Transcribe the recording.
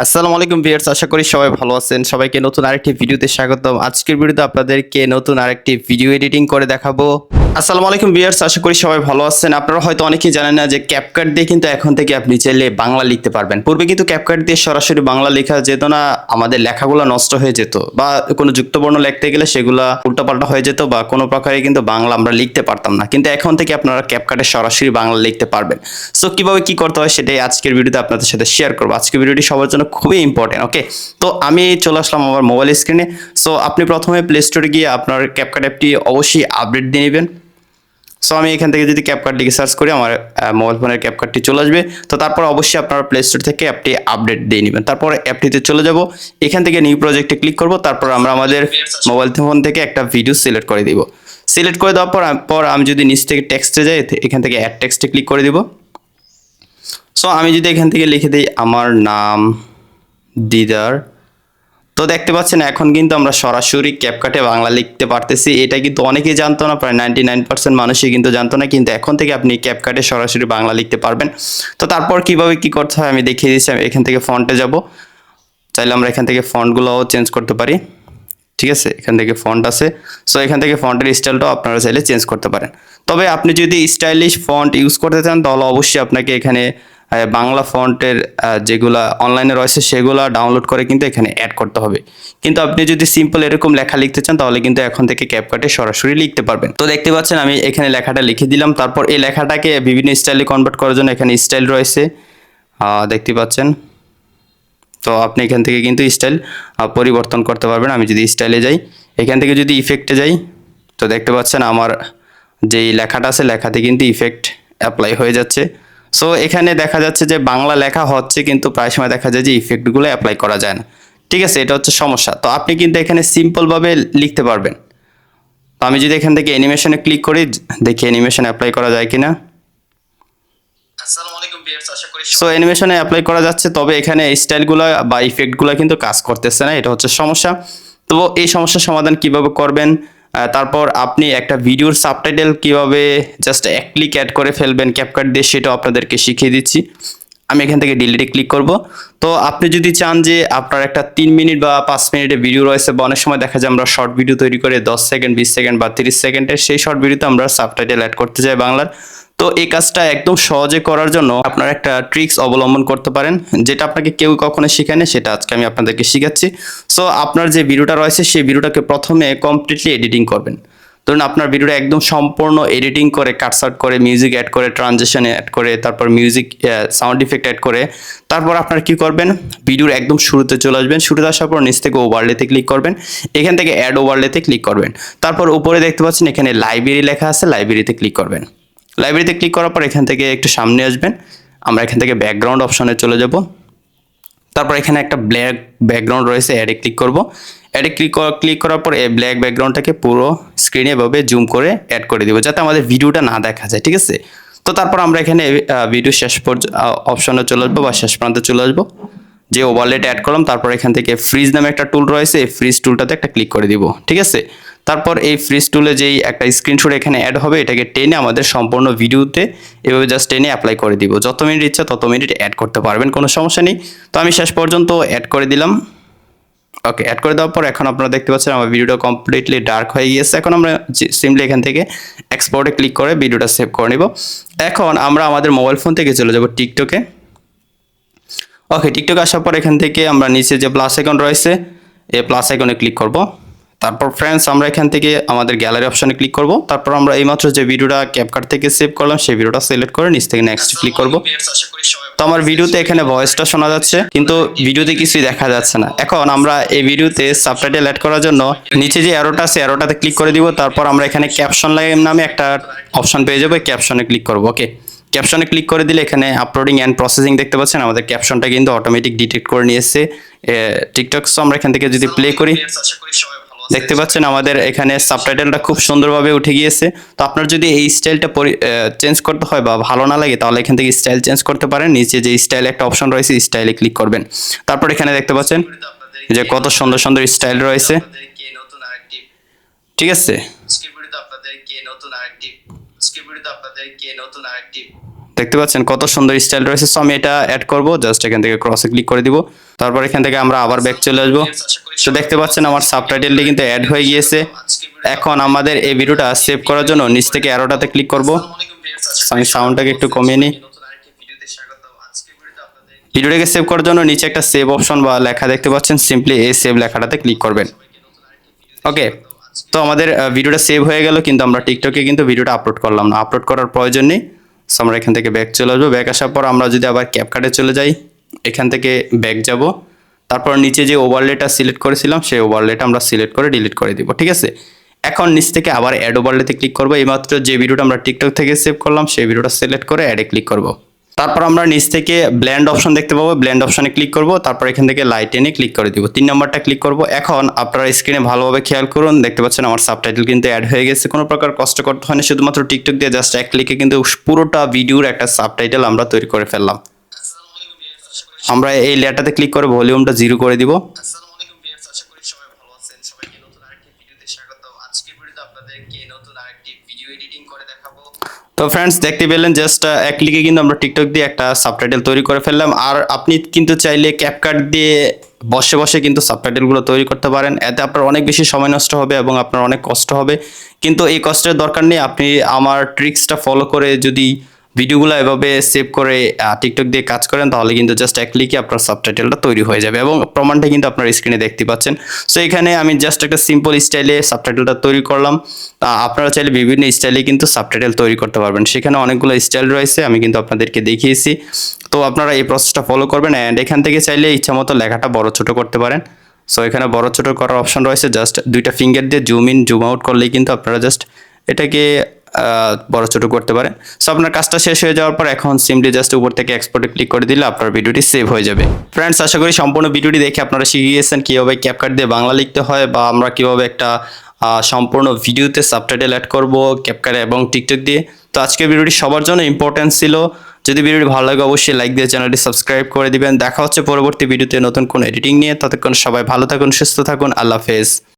আসসালামু আলাইকুম ভিউয়ার্স, আশা করি সবাই ভালো আছেন। সবাইকে নতুন আরেকটি ভিডিওতে স্বাগতম। আজকের ভিডিওতে আপনাদেরকে নতুন আরেকটি ভিডিও এডিটিং করে দেখাবো। আসসালামু আলাইকুম ভিউয়ার্স, আশা করি সবাই ভালো আছেন। আপনারা হয়তো অনেকেই জানেন না যে ক্যাপকাট দিয়ে কিন্তু এখন থেকে আপনি চাইলে বাংলা লিখতে পারবেন। পূর্বে কিন্তু ক্যাপকাট দিয়ে সরাসরি বাংলা লেখা যেত না, আমাদের লেখাগুলো নষ্ট হয়ে যেত বা কোনো যুক্তবর্ণ লিখতে গেলে সেগুলা উল্টাপাল্টা হয়ে যেত বা কোনো প্রকারে কিন্তু বাংলা আমরা লিখতে পারতাম না। কিন্তু এখন থেকে আপনারা ক্যাপকাটে সরাসরি বাংলা লিখতে পারবেন। সো কিভাবে কি করতে হয় সেটাই আজকের ভিডিওতে আপনাদের সাথে শেয়ার করবো। আজকের ভিডিওটি সবার জন্য খুবই ইম্পর্টেন্ট। ওকে, তো আমি চলে আসলাম আমার মোবাইল স্ক্রিনে। সো আপনি প্রথমে প্লে স্টোরে গিয়ে আপনার ক্যাপকাট অ্যাপটি অবশ্যই আপডেট দিয়ে নেবেন। সো আমি এখান থেকে যদি ক্যাপকাট লিখে সার্চ করি আমার মোবাইল ফোনের ক্যাপকাটটি চলে আসবে। তো তারপর অবশ্যই আপনারা প্লে স্টোর থেকে অ্যাপটি আপডেট দিয়ে নেবেন। তারপর অ্যাপটিতে চলে যাব, এখান থেকে নিউ প্রজেক্টে ক্লিক করব। তারপর আমরা আমাদের মোবাইল ফোন থেকে একটা ভিডিও সিলেক্ট করে দিব। সিলেক্ট করে দেওয়ার পর আমি যদি নিচ থেকে টেক্সটে যাই, এখান থেকে অ্যাড টেক্সটে ক্লিক করে দিব। সো আমি যদি এখান থেকে লিখে দিই আমার নাম দিদার, তো দেখতে পাচ্ছেন এখন কিন্তু আমরা সরাসরি ক্যাপকাটে বাংলা লিখতে পারতেছি। এটা কিন্তু অনেকেই জানতো না, প্রায় 99% মানুষই কিন্তু জানতো না, কিন্তু এখন থেকে আপনি ক্যাপকাটে সরাসরি বাংলা লিখতে পারবেন। তো তারপর কিভাবে কি করতে হয় আমি দেখিয়ে দিচ্ছি। আমি এখান থেকে ফন্টে যাব, চাইলে আমরা এখান থেকে ফন্টগুলোও চেঞ্জ করতে পারি। ঠিক আছে, এখান থেকে ফন্ট আছে। সো এখান থেকে ফন্টের স্টাইলটাও আপনারা চাইলে চেঞ্জ করতে পারেন। তবে আপনি যদি স্টাইলিশ ফন্ট ইউজ করতে চান তাহলে অবশ্যই আপনাকে এখানে বাংলা ফন্টের যেগুলা অনলাইনে রয়েছে সেগুলা ডাউনলোড করে কিন্তু এখানে অ্যাড করতে হবে। কিন্তু আপনি যদি সিম্পল এরকম লেখা লিখতে চান তাহলে কিন্তু এখন থেকে ক্যাপকাটে সরাসরি লিখতে পারবেন। তো দেখতে পাচ্ছেন আমি এখানে লেখাটা লিখে দিলাম। তারপর এই লেখাটাকে বিভিন্ন স্টাইলে কনভার্ট করার জন্য এখানে স্টাইল রয়েছে, দেখতে পাচ্ছেন। তো আপনি এখান থেকে কিন্তু স্টাইল পরিবর্তন করতে পারবেন। আমি যদি স্টাইলে যাই, এখান থেকে যদি ইফেক্টে যাই, তো দেখতে পাচ্ছেন আমার যেই লেখাটা আছে লেখাতে কিন্তু ইফেক্ট অ্যাপ্লাই হয়ে যাচ্ছে। সো এখানে দেখা যাচ্ছে যে বাংলা লেখা হচ্ছে কিন্তু প্রায় সময় দেখা যায় যে ইফেক্টগুলো অ্যাপ্লাই করা যায় না। ঠিক আছে, এটা হচ্ছে সমস্যা। তো আপনি কিন্তু এখানে সিম্পলভাবে লিখতে পারবেন। তো আমি যদি এখান থেকে অ্যানিমেশনে ক্লিক করি, দেখি অ্যানিমেশন অ্যাপ্লাই করা যায় কিনা। সো অ্যানিমেশনে অ্যাপ্লাই করা যাচ্ছে, তবে এখানে স্টাইলগুলো বা ইফেক্টগুলো কিন্তু কাজ করতেছে না, এটা হচ্ছে সমস্যা। তো এই সমস্যার সমাধান কিভাবে করবেন, তারপর আপনি একটা ভিডিওর সাবটাইটেল কিভাবে জাস্ট এক ক্লিক অ্যাড করে ফেলবেন ক্যাপকাট দিয়ে, সেটাও আপনাদেরকে শিখিয়ে দিচ্ছি। আমি এখান থেকে ডিলিটে ক্লিক করব। তো আপনি যদি চান যে আপনার একটা 3 মিনিট বা 5 মিনিটের ভিডিও রয়েছে, বা অনেক সময় দেখা যায় আমরা শর্ট ভিডিও তৈরি করে 10 সেকেন্ড 20 সেকেন্ড বা 30 সেকেন্ডের, সেই শর্ট ভিডিওতে আমরা সাবটাইটেল অ্যাড করতে চাই বাংলার। তো এই কাজটা একদম সহজে করার জন্য আপনারা একটা ট্রিক্স অবলম্বন করতে পারেন, যেটা আপনাকে কেউ কখনো শেখায়নি, সেটা আজকে আমি আপনাদেরকে শিখাচ্ছি। সো আপনার যে ভিডিওটা রয়েছে সেই ভিডিওটাকে প্রথমে কমপ্লিটলি এডিটিং করবেন। ধরুন আপনার ভিডিওটা একদম সম্পূর্ণ এডিটিং করে, কাটসাট করে, মিউজিক অ্যাড করে, ট্রানজিশন অ্যাড করে, তারপর মিউজিক সাউন্ড ইফেক্ট অ্যাড করে, তারপর আপনারা কি করবেন, ভিডিওর একদম শুরুতে চলে আসবেন। শুরুতে আসার পর নিচ থেকে ওভারলেতে ক্লিক করবেন, এখান থেকে অ্যাড ওভারলেতে ক্লিক করবেন। তারপর উপরে দেখতে পাচ্ছেন এখানে লাইব্রেরি লেখা আছে, লাইব্রেরিতে ক্লিক করবেন। লাইব্রেরিতে ক্লিক করার পর এখান থেকে একটু সামনে আসবেন, আমরা এখান থেকে ব্যাকগ্রাউন্ড অপশনে চলে যাব। তারপর এখানে একটা ব্ল্যাক ব্যাকগ্রাউন্ড রয়েছে, অ্যাডে ক্লিক করব। অ্যাডে ক্লিক করার পর এই ব্ল্যাক ব্যাকগ্রাউন্ডটাকে পুরো স্ক্রিনে এভাবে জুম করে অ্যাড করে দিব, যাতে আমাদের ভিডিওটা না দেখা যায়। ঠিক আছে, তো তারপর আমরা এখানে ভিডিও শেষ অপশনে চলে আসবো বা শেষ প্রান্তে চলে আসবো, যে ওভারলেট অ্যাড করলাম। তারপর এখান থেকে ফ্রিজ নামে একটা টুল রয়েছে, এই ফ্রিজ টুলটাতে একটা ক্লিক করে দিব। ঠিক আছে, তারপর এই ফ্রিজ টুলে যেই একটা স্ক্রিনশট এখানে অ্যাড হবে, এটাকে টেনে আমাদের সম্পূর্ণ ভিডিওতে এভাবে জাস্ট টেনে অ্যাপ্লাই করে দিব। যত মিনিট ইচ্ছা তত মিনিট অ্যাড করতে পারবেন, কোনো সমস্যা নেই। তো আমি শেষ পর্যন্ত অ্যাড করে দিলাম। ওকে, অ্যাড করে দেওয়ার পর এখন আপনারা দেখতে পাচ্ছেন আমার ভিডিওটা কমপ্লিটলি ডার্ক হয়ে গিয়েছে। এখন আমরা সিম্পলি এখান থেকে এক্সপোর্টে ক্লিক করে ভিডিওটা সেভ করে নিব। এখন আমরা আমাদের মোবাইল ফোন থেকে চলে যাব টিকটকে। ওকে, টিকটকে আসার পর এখান থেকে আমরা নিচে যে প্লাস আইকন রয়েছে, এই প্লাস আইকনে ক্লিক করব। তারপর ফ্রেন্ডস আমরা এখান থেকে আমাদের গ্যালারি অপশনে ক্লিক করব। তারপর আমরা এইমাত্র যে ভিডিওটা ক্যাপকাট থেকে সেভ করলাম সেই ভিডিওটা সিলেক্ট করে নিচ থেকে নেক্সট ক্লিক করব। তো আমার ভিডিওতে এখানে ভয়েসটা শোনা যাচ্ছে, কিন্তু ভিডিওতে কিছুই দেখা যাচ্ছে না। এখন আমরা এই ভিডিওতে সাবটাইটেল অ্যাড করার জন্য নিচে যে অ্যারোটা আছে অ্যারোটাতে ক্লিক করে দিব। তারপর আমরা এখানে ক্যাপশন নামে একটা অপশন পেয়ে যাবো, ক্যাপশনে ক্লিক করব। ওকে, ক্যাপশনে ক্লিক করে দিলে এখানে আপলোডিং অ্যান্ড প্রসেসিং দেখতে পাচ্ছেন, আমাদের ক্যাপশনটা কিন্তু অটোমেটিক ডিটেক্ট করে নিয়েছে টিকটক। সো আমরা এখান থেকে যদি প্লে করি, দেখতে পাচ্ছেন আমাদের এখানে সাবটাইটেলটা খুব সুন্দরভাবে উঠে গিয়েছে। তো আপনার যদি এই স্টাইলটা চেঞ্জ করতে হয় বা ভালো না লাগে, তাহলে এখান থেকে স্টাইল চেঞ্জ করতে পারেন। নিচে যে স্টাইল একটা অপশন রয়েছে, স্টাইলে ক্লিক করবেন। তারপর এখানে দেখতে পাচ্ছেন যে কত সুন্দর সুন্দর স্টাইল রয়েছে। ঠিক আছে, দেখতে পাচ্ছেন কত সুন্দর স্টাইল রয়েছে। সো আমি এটা অ্যাড করব, জাস্ট এখান থেকে ক্রসে ক্লিক করে দিব। তারপর এখান থেকে আমরা আবার ব্যাক চলে আসবো। তো দেখতে পাচ্ছেন আমার সাবটাইটেলটি কিন্তু অ্যাড হয়ে গিয়েছে। এখন আমাদের এই ভিডিওটা সেভ করার জন্য নিচ থেকে অ্যারোটাতে ক্লিক করব। আমি সাউন্ডটাকে একটু কমিয়ে নিই। ভিডিওটাকে সেভ করার জন্য নিচে একটা সেভ অপশন বা লেখা দেখতে পাচ্ছেন, সিম্পলি এই সেভ লেখাটাতে ক্লিক করবেন। ওকে, তো আমাদের ভিডিওটা সেভ হয়ে গেল, কিন্তু আমরা টিকটকে কিন্তু ভিডিওটা আপলোড করলাম না। আপলোড করার প্রয়োজন নেই। সো আমরা এখান থেকে ব্যাক চলে আসবো। ব্যাক আসার পর আমরা যদি আবার ক্যাপকাটে চলে যাই, এখান থেকে ব্যাক যাব। তারপর নিচে যে ওভারলেটা সিলেক্ট করেছিলাম সেই ওভারলেটা আমরা সিলেক্ট করে ডিলিট করে দিব। ঠিক আছে, এখন নিচ থেকে আবার অ্যাড ওভারলেতে ক্লিক করবো। এইমাত্র যে ভিডিওটা আমরা টিকটক থেকে সেভ করলাম সেই ভিডিওটা সিলেক্ট করে অ্যাডে ক্লিক করব। তারপর আমরা নিচ থেকে ব্লেন্ড অপশন দেখতে পাবো, ব্লেন্ড অপশনে ক্লিক করব। তারপর এখান থেকে লাইট এনে ক্লিক করে দিব, 3 নম্বরটা ক্লিক করব। এখন আপনারা স্ক্রিনে ভালোভাবে খেয়াল করুন, দেখতে পাচ্ছেন আমার সাবটাইটেল কিন্তু অ্যাড হয়ে গেছে। কোনো প্রকার কষ্ট করতে হয়নি, শুধুমাত্র টিকটক দিয়ে জাস্ট এক ক্লিকে কিন্তু পুরোটা ভিডিওর একটা সাবটাইটেল আমরা তৈরি করে ফেললাম। আমরা এই লেয়ারটাতে ক্লিক করে ভলিউমটা 0 করে দিব। তো ফ্রেন্ডস, দেখতে পেলেন জাস্ট এক ক্লিকে কিন্তু আমরা টিকটক দিয়ে একটা সাবটাইটেল তৈরি করে ফেললাম। আর আপনি কিন্তু চাইলে ক্যাপকাট দিয়ে বসে বসে কিন্তু সাবটাইটেলগুলো তৈরি করতে পারেন। এতে আপনার অনেক বেশি সময় নষ্ট হবে এবং আপনার অনেক কষ্ট হবে, কিন্তু এই কষ্টের দরকার নেই। আপনি আমার ট্রিক্সটা ফলো করে যদি ভিডিওগুলো এভাবে সেভ করে টিকটক দিয়ে কাজ করেন, তাহলে কিন্তু জাস্ট এক ক্লিকে আপনার সাবটাইটেলটা তৈরি হয়ে যাবে এবং প্রমাণটা কিন্তু আপনার স্ক্রিনে দেখতে পাচ্ছেন। সো এখানে আমি জাস্ট একটা সিম্পল স্টাইলে সাবটাইটেলটা তৈরি করলাম। আপনারা চাইলে বিভিন্ন স্টাইলে কিন্তু সাবটাইটেল তৈরি করতে পারবেন। সেখানে অনেকগুলো স্টাইল রয়েছে, আমি কিন্তু আপনাদেরকে দেখিয়েছি। তো আপনারা এই প্রসেসটা ফলো করবেন অ্যান্ড এখান থেকে চাইলে ইচ্ছামতো লেখাটা বড় ছোট করতে পারেন। সো এখানে বড় ছোট করার অপশন রয়েছে, জাস্ট দুইটা ফিঙ্গার দিয়ে জুম ইন জুম আউট করলেই কিন্তু আপনারা জাস্ট এটাকে বড় ছোট করতে পারেন। সো আপনার কাজটা শেষ হয়ে যাওয়ার পর এখন সিম্পলি জাস্ট উপর থেকে এক্সপোর্টে ক্লিক করে দিলে আপনার ভিডিওটি সেভ হয়ে যাবে। ফ্রেন্ডস, আশা করি সম্পূর্ণ ভিডিওটি দেখে আপনারা শিখে গিয়েছেন কীভাবে ক্যাপকাট দিয়ে বাংলা লিখতে হয়, বা আমরা কীভাবে একটা সম্পূর্ণ ভিডিওতে সাবটাইটেল অ্যাড করব ক্যাপকাট এবং টিকটক দিয়ে। তো আজকের ভিডিওটি সবার জন্য ইম্পর্টেন্ট ছিল। যদি ভিডিওটি ভালো লাগে অবশ্যই লাইক দিয়ে চ্যানেলটি সাবস্ক্রাইব করে দিবেন। দেখা হচ্ছে পরবর্তী ভিডিওতে নতুন কোন এডিটিং নিয়ে। ততক্ষণ সবাই ভালো থাকুন, সুস্থ থাকুন। আল্লাহ হাফেজ।